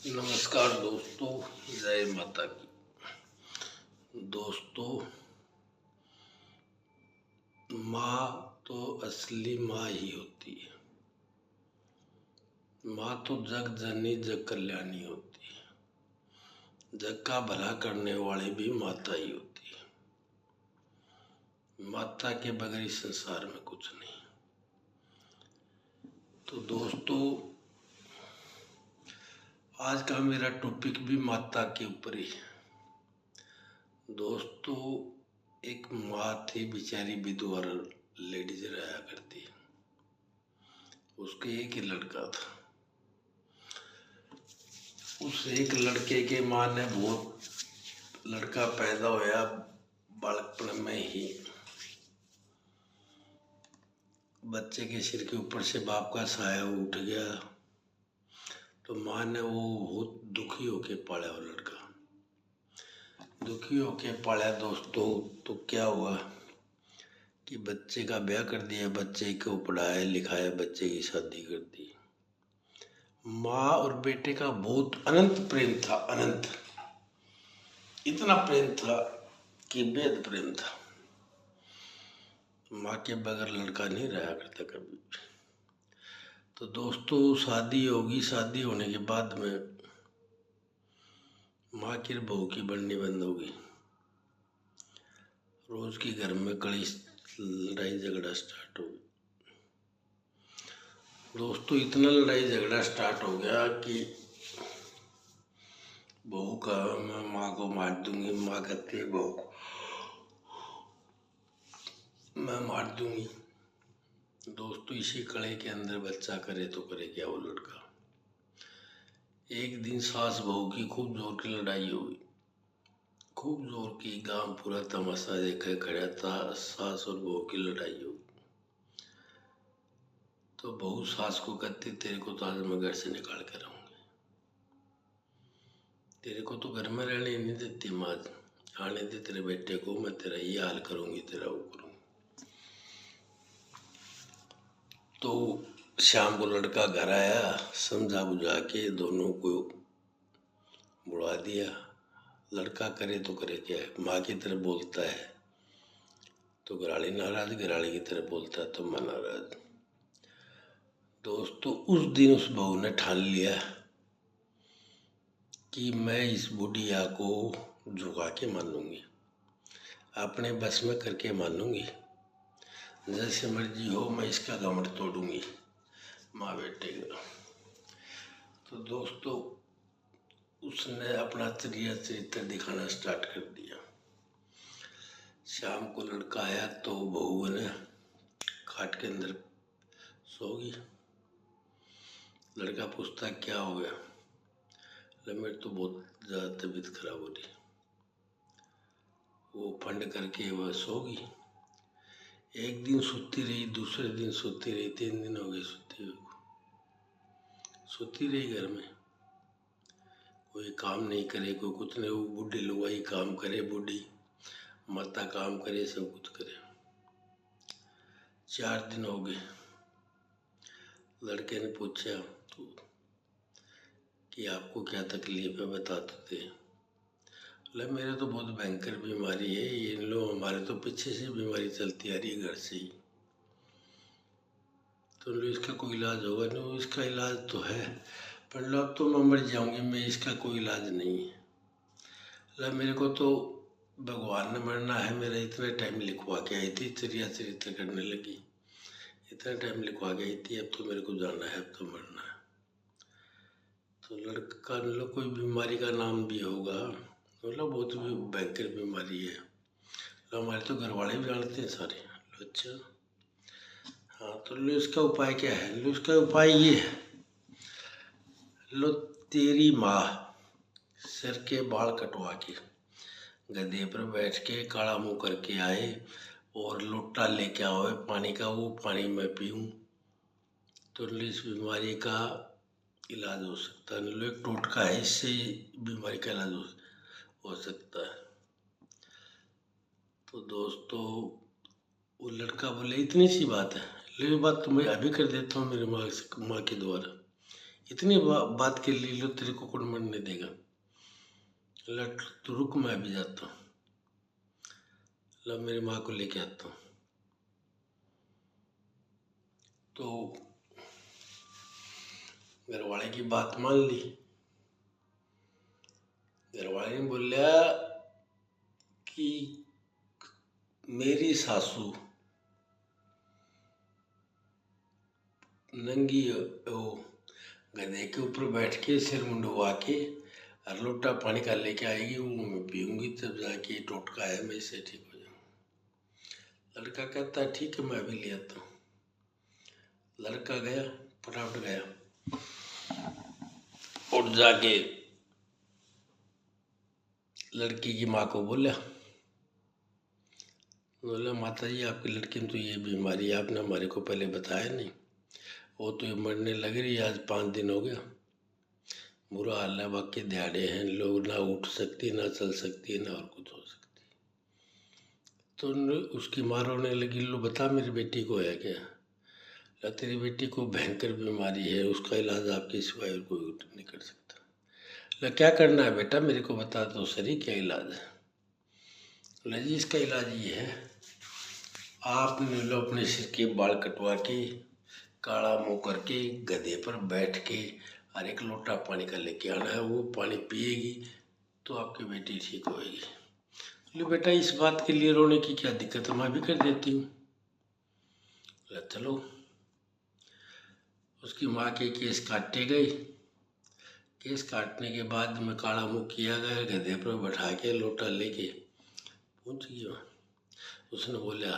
नमस्कार दोस्तों, जय माता की। दोस्तों, माँ तो असली माँ ही होती है। माँ तो जग जननी जग कल्याणी होती है। जग का भला करने वाली भी माता ही होती है। माता के बगैर इस संसार में कुछ नहीं। तो दोस्तों, आज का मेरा टॉपिक भी माता के ऊपर ही है। दोस्तों, एक माँ थी, बेचारी विधवा लेडीज रहा करती। उसके एक ही लड़का था। उस एक लड़के के माँ ने बहुत लड़का पैदा होया बालकपन में ही। बच्चे के सिर के ऊपर से बाप का साया उठ गया, तो माँ ने वो बहुत दुखी होके पाला वो लड़का। दुखी होके पाला दोस्तों, तो क्या हुआ कि बच्चे का ब्याह कर दिया, बच्चे को पढ़ाया लिखाया, बच्चे की शादी कर दी। माँ और बेटे का बहुत अनंत प्रेम था, अनंत, इतना प्रेम था कि बेहद प्रेम था। माँ के बगैर लड़का नहीं रहा करता कभी। तो दोस्तों, शादी होगी। शादी होने के बाद में माँ की बहू की बननी बंद होगी। रोज की घर में कलेश, लड़ाई झगड़ा स्टार्ट हो गया। दोस्तों, इतना लड़ाई झगड़ा स्टार्ट हो गया कि बहू का मैं माँ को मार दूंगी, माँ कहती है बहू को मैं मार दूंगी। दोस्तों, इसी कड़े के अंदर बच्चा करे तो करे क्या वो लड़का। एक दिन सास बहू की खूब जोर की लड़ाई हुई, खूब जोर की। गांव पूरा तमाशा देखे खड़ा था। सास और बहू की लड़ाई हुई। तो बहू सास को कहती, तेरे को तो आज मैं घर से निकाल कर रहूंगी। तेरे को तो घर में रहने नहीं देती माँ, आने दे तेरे बेटे को, मैं तेरा ये हाल करूंगी, तेरा वो करूंगी। तो शाम को लड़का घर आया, समझा बुझा के दोनों को बुला दिया। लड़का करे तो करे क्या है, माँ की तरफ बोलता है तो घराड़ी नाराज, घराड़ी की तरफ बोलता है तो माँ नाराज। दोस्तों, उस दिन उस बहू ने ठान लिया कि मैं इस बुढ़िया को झुका के मानूंगी, अपने बस में करके मानूंगी। जैसे मर्जी हो, मैं इसका घमंड तोड़ूंगी माँ बेटे का। तो दोस्तों, उसने अपना चरित्र दिखाना स्टार्ट कर दिया। शाम को लड़का आया तो बहू ने खाट के अंदर सो गई। लड़का पूछता क्या हो गया। मेरी तो बहुत ज़्यादा तबीयत खराब हो रही। वो फंड करके वह सो गई। एक दिन सोती रही, दूसरे दिन सोती रही, 3 दिन हो गए सोती हुई। सोती रही घर में, कोई काम नहीं करे, कोई कुछ नहीं। वो बूढ़ी लुगाई काम करे, बूढ़ी माता काम करे, सब कुछ करे। 4 दिन हो गए। लड़के ने पूछा तो कि आपको क्या तकलीफ है, बता तो दे। मेरे तो बहुत भयंकर बीमारी है, ये लो हमारे तो पीछे से बीमारी चलती आ रही है घर से ही। तो लो इसका कोई इलाज होगा नहीं। इसका इलाज तो है, पर लो अब तो मैं मर जाऊंगी, मैं इसका कोई इलाज नहीं है। मेरे को तो भगवान ने मरना है, मेरा इतना टाइम लिखवा के आई थी, चरित्र करने लगी, इतना टाइम लिखवा के आई थी, अब तो मेरे को जाना है, अब तो मरना है। तो लड़का लोग कोई बीमारी का नाम भी होगा, मतलब बहुत भी भयंकर बीमारी है। हमारे तो घर वाले भी जानते हैं सारे। अच्छा, हाँ, तो लो इसका उपाय क्या है। लो इसका उपाय ये है, लो तेरी माँ सिर के बाल कटवा के गधे पर बैठ के काला मुंह करके आए और लोटा लेके आओ पानी का, वो पानी मैं पीऊँ तो इस बीमारी का इलाज हो सकता है। लो एक टोटका है, इससे बीमारी का इलाज हो सकता है। तो दोस्तों, वो लड़का बोले इतनी सी बात है, ले बात तो मैं अभी कर देता हूँ मेरे माँ के द्वारा। इतनी बात के लिए लो, तेरे को कौन मरने देगा। लट तो रुक, मैं भी जाता हूँ। ला मेरी माँ को लेके आता हूँ। तो घरवाले की बात मान ली। घरवाले ने बोला कि मेरी सासू नंगी वो गधे के ऊपर बैठ के सिर मुंडवा के और लोटा पानी का लेके आएगी, वो मैं पीऊँगी, तब जाके टोटका है मैं इससे ठीक हो जाऊँ। लड़का कहता है ठीक है, मैं भी ले आता हूँ। लड़का गया, फटाफट गया और जाके लड़की की माँ को बोला माता जी, आपकी लड़की में तो ये बीमारी है, आपने हमारे को पहले बताया नहीं। वो तो ये मरने लग रही है, आज 5 दिन हो गया, बुरा हाल है, बाकी दिहाड़े हैं, लोग ना उठ सकती, ना चल सकती, ना और कुछ हो सकती। तो उसकी माँ रोने लगी, लो बता मेरी बेटी को है क्या। तेरी बेटी को भयंकर बीमारी है, उसका इलाज आपके सिवाय और कोई नहीं कर सकता। क्या करना है बेटा, मेरे को बता दो सही, क्या इलाज है। जी इसका इलाज ये है, आपने लो अपने सिर के बाल कटवा के काला मुंह करके गधे पर बैठ के और 1 लोटा पानी का लेके आना है, वो पानी पिएगी तो आपकी बेटी ठीक होएगी। बोले बेटा इस बात के लिए रोने की क्या दिक्कत है, मैं भी कर देती हूँ। चलो, उसकी माँ के केस काटे गए। केस काटने के बाद में काला मुंह किया गया, गधे पर बैठा के लोटा लेके पहुँच गया। उसने बोला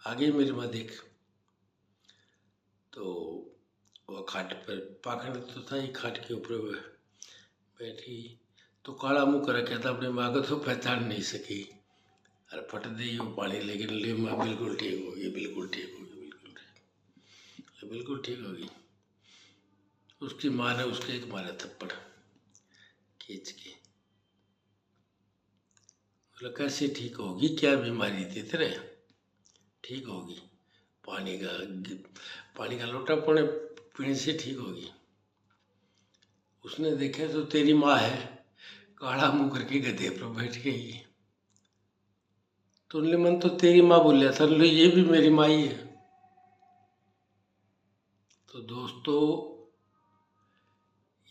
आगे मेरी माँ देख। तो वह खाट पर, पाखंड तो था ही, खाट के ऊपर बैठी तो काला मुँह कर रखा था, अपनी माँ को तो पहचान नहीं सकी। अरे फट दी वो पानी, लेकिन ले माँ बिल्कुल ठीक होगी, बिल्कुल ठीक होगी, बिल्कुल ठीक, बिल्कुल ठीक होगी। उसकी माँ ने उसके एक मारा थप्पड़ खींच के। बोला कैसे ठीक होगी, क्या बीमारी थी तेरे, ठीक होगी, पानी का लोटा पीने से ठीक होगी। उसने देखा तो तेरी माँ है, काला मुँह करके गधे पर बैठ गई। तो उनने मन तो तेरी माँ बोलिया था, ये भी मेरी माँ ही है। तो दोस्तों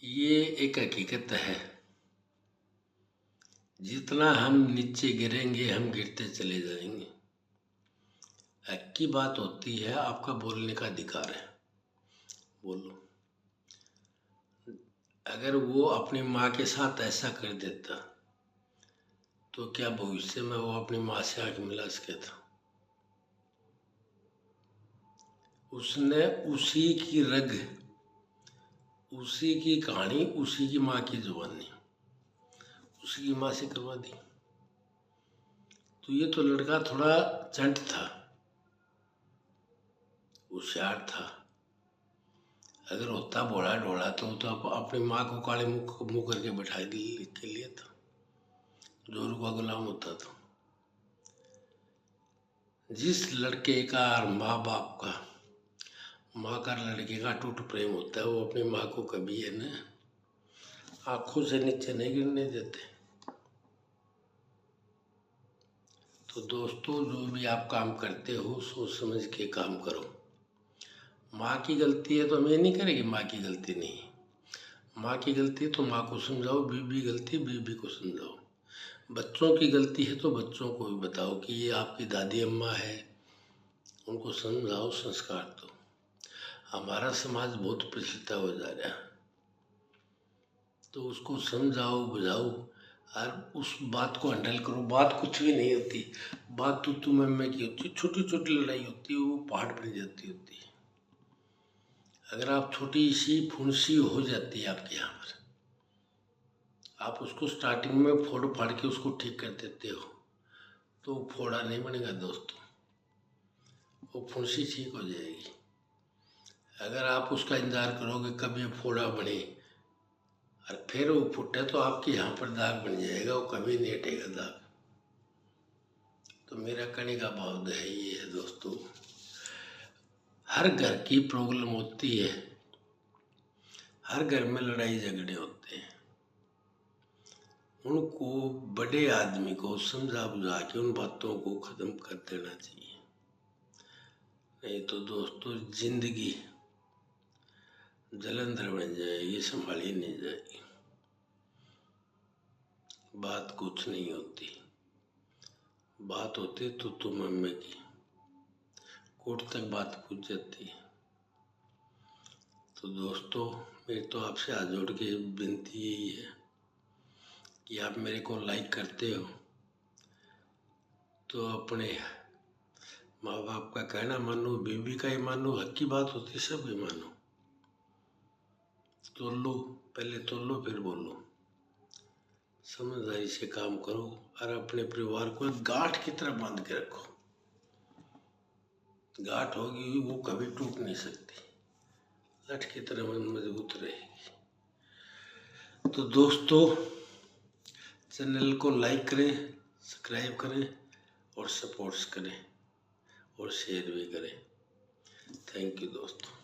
ये एक हकीकत है, जितना हम नीचे गिरेंगे हम गिरते चले जाएंगे। एक की बात होती है, आपका बोलने का अधिकार है, बोलो। अगर वो अपनी माँ के साथ ऐसा कर देता तो क्या भविष्य में वो अपनी माँ से आंख मिला सकता। उसने उसी की रग, उसी की कहानी, उसी की माँ की जुबानी उसी की माँ से करवा दी। तो ये तो लड़का थोड़ा चंट था, होशियार था। अगर होता भोला ढोला तो अपनी माँ को काले मुँह करके बैठा के लिए था, जोरू का गुलाम होता था। जिस लड़के का और माँ बाप का, माँ का लड़के का टूट प्रेम होता है, वो अपनी माँ को कभी है ना आँखों से नीचे नहीं गिरने देते। तो दोस्तों जो भी आप काम करते हो सोच समझ के काम करो। माँ की गलती है तो हम ये नहीं करेंगे माँ की गलती नहीं है। माँ की गलती है तो माँ को समझाओ, बीबी गलती बीबी को समझाओ। बच्चों की गलती है तो बच्चों को भी बताओ कि ये आपकी दादी अम्मा है, उनको समझाओ, संस्कार दो। हमारा समाज बहुत पिछड़ता हो जा रहा है, तो उसको समझाओ बुझाओ और उस बात को हैंडल करो। बात कुछ भी नहीं होती, बात तू मैं की होती है, छोटी छोटी लड़ाई होती है, वो पहाड़ बन जाती होती है। अगर आप छोटी सी फुंसी हो जाती है आपके यहाँ पर, आप उसको स्टार्टिंग में फोड़ फाड़ के उसको ठीक कर देते हो तो फोड़ा नहीं बनेगा दोस्तों, वो फुंसी ठीक हो जाएगी। अगर आप उसका इंतजार करोगे कभी फोड़ा बने और फिर वो फुटे तो आपके यहाँ पर दाग बन जाएगा, वो कभी नहीं हटेगा दाग। तो मेरा कहने का भाव है ये है दोस्तों, हर घर की प्रॉब्लम होती है, हर घर में लड़ाई झगड़े होते हैं, उनको बड़े आदमी को समझा बुझा के उन बातों को खत्म कर देना चाहिए। नहीं तो दोस्तों जिंदगी जलंधर बन जाए, ये संभाली नहीं जाएगी। बात कुछ नहीं होती, बात होती तो तुम अम्मे की कोर्ट तक बात पूछ जाती है। तो दोस्तों मेरी तो आपसे हाथ जोड़ के विनती यही है कि आप मेरे को लाइक करते हो तो अपने माँ बाप का कहना मानो, बीवी का ही मानो, हक की बात होती सब ही मानो। तो लो, पहले तो लो फिर बोलो, समझदारी से काम करो और अपने परिवार को गांठ की तरह बांध के रखो। गांठ होगी वो कभी टूट नहीं सकती, लठ की तरह मजबूत रहेगी। तो दोस्तों चैनल को लाइक करें, सब्सक्राइब करें और सपोर्ट्स करें और शेयर भी करें। थैंक यू दोस्तों।